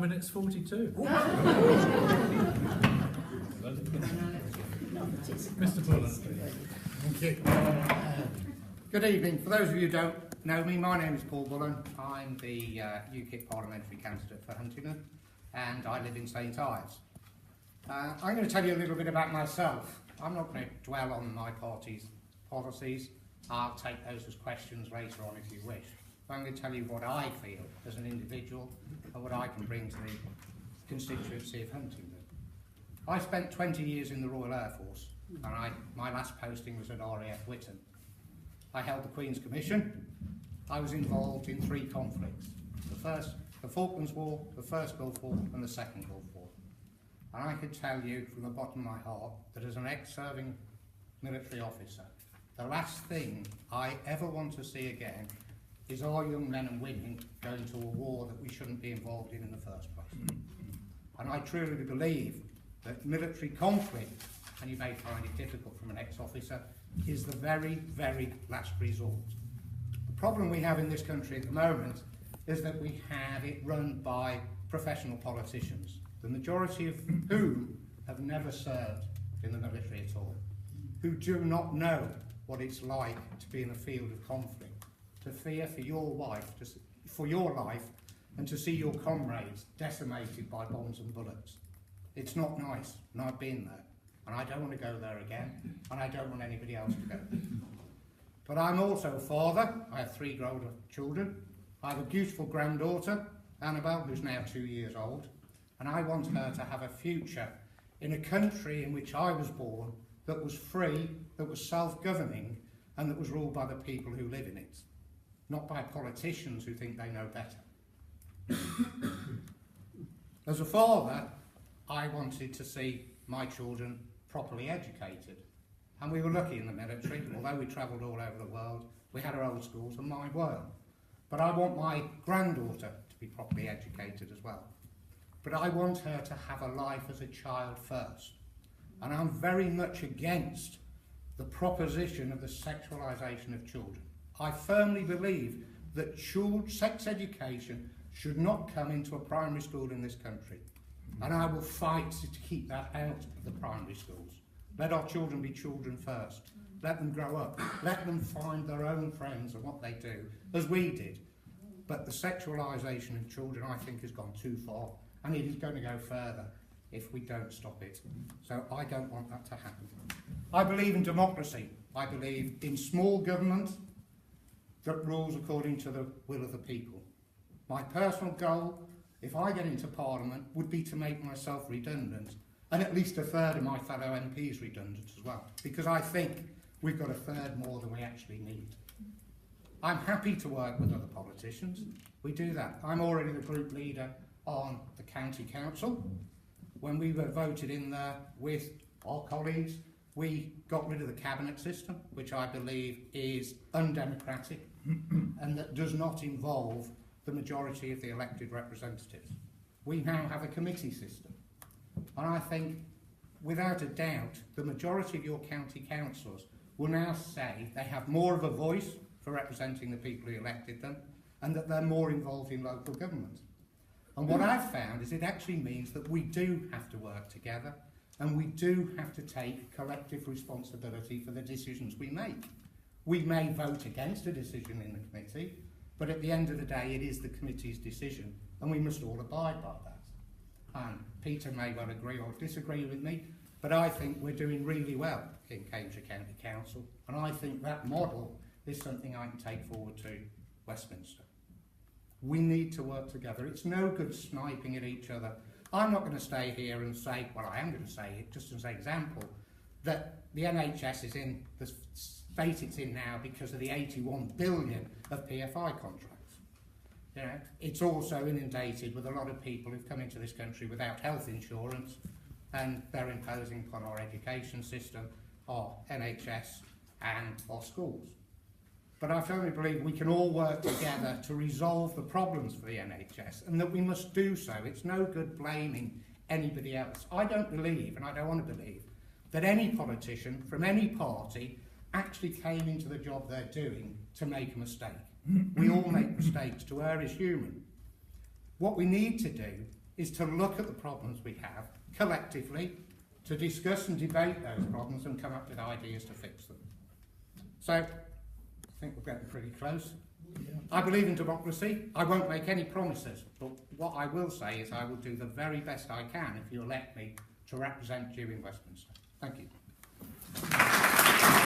minutes 42. Mr. Pual. Thank you. Good evening. For those of you who don't know me, my name is Paul Bullen. I'm the UKIP parliamentary candidate for Huntingdon, and I live in St Ives. I'm going to tell you a little bit about myself. I'm not going to dwell on my party's policies. I'll take those as questions later on if you wish. I'm going to tell you what I feel as an individual and what I can bring to the constituency of Huntingdon. I spent 20 years in the Royal Air Force, and my last posting was at RAF Witten. I held the Queen's Commission. I was involved in 3 conflicts: the Falklands War, the First Gulf War, and the Second Gulf War. And I can tell you from the bottom of my heart that as an ex-serving military officer, the last thing I ever want to see again is our young men and women going to a war that we shouldn't be involved in the first place. And I truly believe that military conflict, and you may find it difficult from an ex-officer, is the very, very last resort. The problem we have in this country at the moment is that we have it run by professional politicians, the majority of whom have never served in the military at all, who do not know what it's like to be in a field of conflict, to fear for your life, and to see your comrades decimated by bombs and bullets. It's not nice, and I've been there, and I don't want to go there again, and I don't want anybody else to go. But I'm also a father. I have 3 grown children. I have a beautiful granddaughter, Annabelle, who's now 2 years old, and I want her to have a future in a country in which I was born, that was free, that was self-governing, and that was ruled by the people who live in it, not by politicians who think they know better. As a father, I wanted to see my children properly educated, and we were lucky in the military. Although we travelled all over the world, we had our old schools and mine weren't. But I want my granddaughter to be properly educated as well. But I want her to have a life as a child first. And I'm very much against the proposition of the sexualisation of children. I firmly believe that sex education should not come into a primary school in this country. And I will fight to keep that out of the primary schools. Let our children be children first. Let them grow up. Let them find their own friends and what they do, as we did. But the sexualisation of children, I think, has gone too far, and it is going to go further if we don't stop it. So I don't want that to happen. I believe in democracy. I believe in small government that rules according to the will of the people. My personal goal, if I get into Parliament, would be to make myself redundant, and at least a third of my fellow MPs redundant as well, because I think we've got a third more than we actually need. I'm happy to work with other politicians. We do that. I'm already the group leader on the county council. When we were voted in there with our colleagues, we got rid of the cabinet system, which I believe is undemocratic and that does not involve the majority of the elected representatives. We now have a committee system. And I think, without a doubt, the majority of your county councillors will now say they have more of a voice for representing the people who elected them, and that they're more involved in local government. And what I've found is it actually means that we do have to work together, and we do have to take collective responsibility for the decisions we make. We may vote against a decision in the committee, but at the end of the day, it is the committee's decision, and we must all abide by that. And Peter may well agree or disagree with me, but I think we're doing really well in Cambridgeshire County Council, and I think that model is something I can take forward to Westminster. We need to work together. It's no good sniping at each other. I'm not going to stay here and say, well, I am going to say it just as an example, that the NHS is in the state it's in now because of the 81 billion of PFI contracts. You know, it's also inundated with a lot of people who've come into this country without health insurance, and they're imposing upon our education system, our NHS and our schools. But I firmly believe we can all work together to resolve the problems for the NHS, and that we must do so. It's no good blaming anybody else. I don't believe, and I don't want to believe, that any politician from any party actually came into the job they're doing to make a mistake. We all make mistakes. To err is human. What we need to do is to look at the problems we have collectively, to discuss and debate those problems and come up with ideas to fix them. So, I think we're getting pretty close. I believe in democracy. I won't make any promises, but what I will say is I will do the very best I can if you elect me to represent you in Westminster. Thank you.